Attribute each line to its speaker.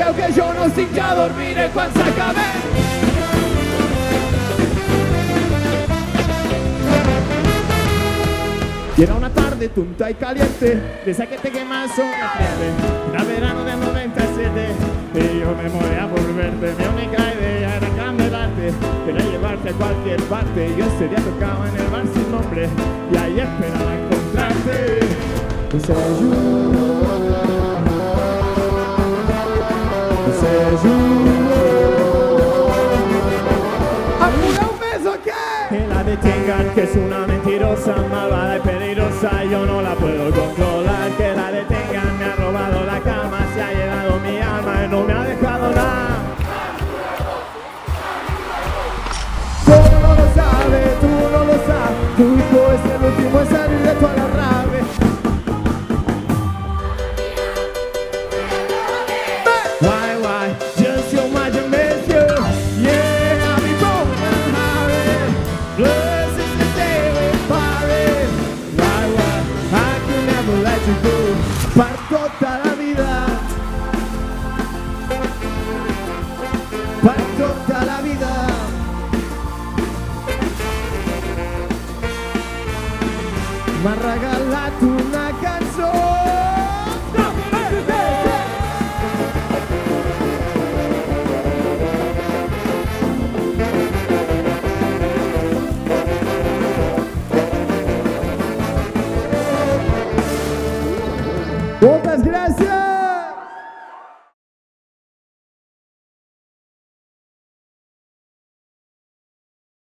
Speaker 1: creu que jo no estic, ja dormiré quan s'acabe. Y era una tarde tonta y caliente, de esa que te quemas una fiebre. Era verano de 97 y yo me moría por verte. Mi única idea era engamelarte, era llevarte a cualquier parte. Yo ese día tocaba en el bar sin nombre y ahí esperaba encontrarte. ¿Alguna un beso qué? Que la detengan, que es una mentirosa, malvada y peligrosa, yo no la puedo controlar. Que la detengan, me ha robado la cama, se ha llevado mi alma y no me ha dejado nada. Tú no lo sabes, tú no lo sabes, tu hijo es el último en salir de toda la rabia. Why, just your imagination, yeah, I'll be broken hearted, blessed is the day we parted. Why, I could never let you go, per tota la vida, per tota la vida. M'ha regalat